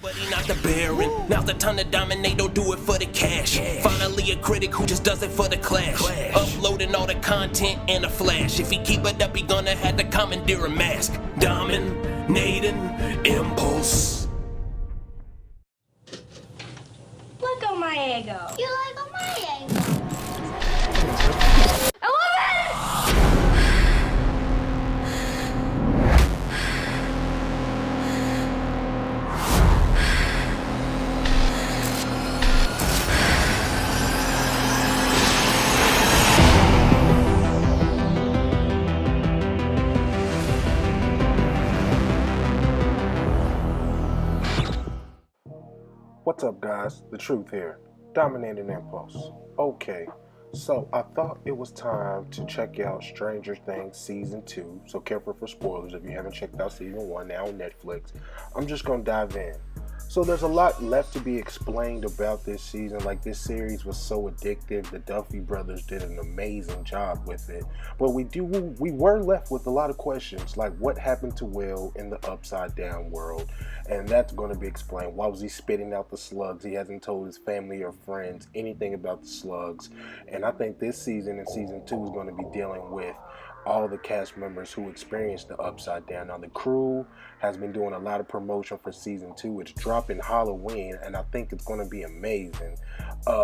But he not the Baron. Now's the time to dominate, don't do it for the cash. Finally a critic who just does it for the clash. Uploading all the content in a flash. If he keep it up, he gonna have to commandeer a mask. Dominating impulse. Look on my ego. You like on my ego? I love it! What's up, guys? The Truth here. Dominating Impulse. Okay, so I thought it was time to check out Stranger Things Season 2. So careful for spoilers if you haven't checked out Season 1 now on Netflix. I'm just going to dive in. So there's a lot left to be explained about this season. Like, this series was so addictive. The Duffy brothers did an amazing job with it. But we were left with a lot of questions, like what happened to Will in the upside down world? And that's going to be explained. Why was he spitting out the slugs? He hasn't told his family or friends anything about the slugs. And I think this season and season 2 is going to be dealing with all the cast members who experienced the upside down. Now, the crew has been doing a lot of promotion for season 2. It's dropping Halloween, and I think it's going to be amazing.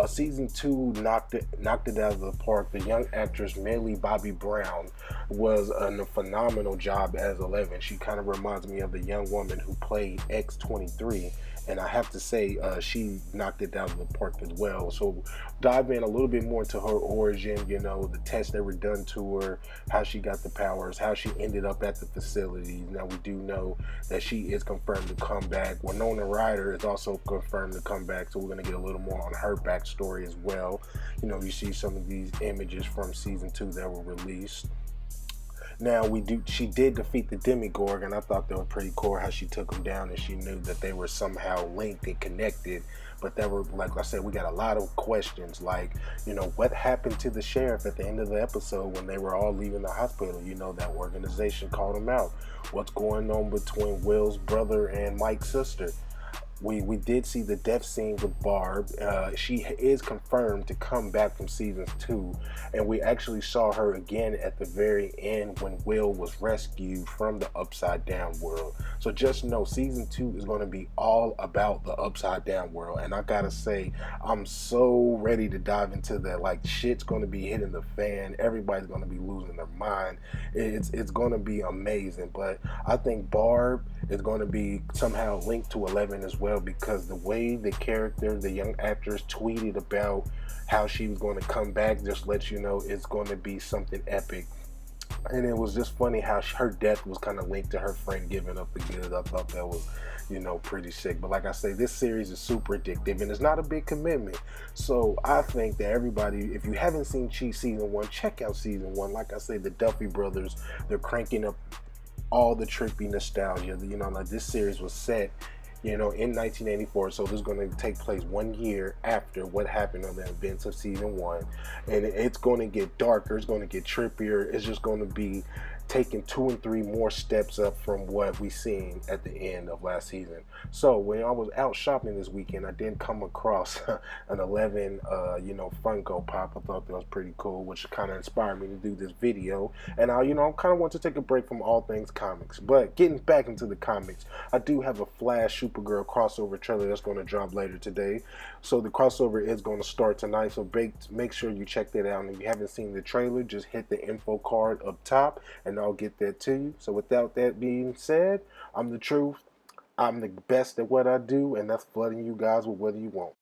Season 2 knocked it out of the park. The young actress Millie Bobby Brown was a phenomenal job as 11. She kind of reminds me of the young woman who played X-23. And I have to say, she knocked it out of the park as well. So dive in a little bit more into her origin, you know, the tests that were done to her, how she got the powers, how she ended up at the facility. Now, we do know that she is confirmed to come back. Winona Ryder is also confirmed to come back, so we're going to get a little more on her backstory as well. You know, you see some of these images from season 2 that were released. Now, she did defeat the Demigorg, and I thought that was pretty cool how she took them down, and she knew that they were somehow linked and connected. But that were, like I said, we got a lot of questions, like, you know, what happened to the sheriff at the end of the episode when they were all leaving the hospital? You know, that organization called them out. What's going on between Will's brother and Mike's sister? We did see the death scene with Barb. She is confirmed to come back from season 2, and we actually saw her again at the very end when Will was rescued from the upside down world. So just know season 2 is going to be all about the upside down world, and I gotta say, I'm so ready to dive into that. Like, shit's going to be hitting the fan. Everybody's going to be losing their mind. It's going to be amazing. But I think Barb is going to be somehow linked to 11 as well, because the way the character, the young actress, tweeted about how she was going to come back just lets you know it's going to be something epic. And it was just funny how her death was kind of linked to her friend giving up the goods. I thought that was, you know, pretty sick. But like I say, this series is super addictive, and it's not a big commitment. So I think that everybody, if you haven't seen season 1, check out season 1. Like I say, the Duffy brothers, they're cranking up all the trippy nostalgia. You know, like, this series was set, you know, in 1984, so this is going to take place 1 year after what happened on the events of season 1, and it's going to get darker, it's going to get trippier, it's just going to be taking 2 and 3 more steps up from what we seen at the end of last season. So when I was out shopping this weekend, I did come across an 11 you know, Funko Pop. I thought that was pretty cool, which kind of inspired me to do this video. And I, you know, kind of want to take a break from all things comics, but getting back into the comics, I do have a Flash Supergirl crossover trailer that's going to drop later today. So the crossover is going to start tonight, so make sure you check that out. And if you haven't seen the trailer, just hit the info card up top and I'll get that to you. So without that being said, I'm the truth. I'm the best at what I do, and that's flooding you guys with what you want.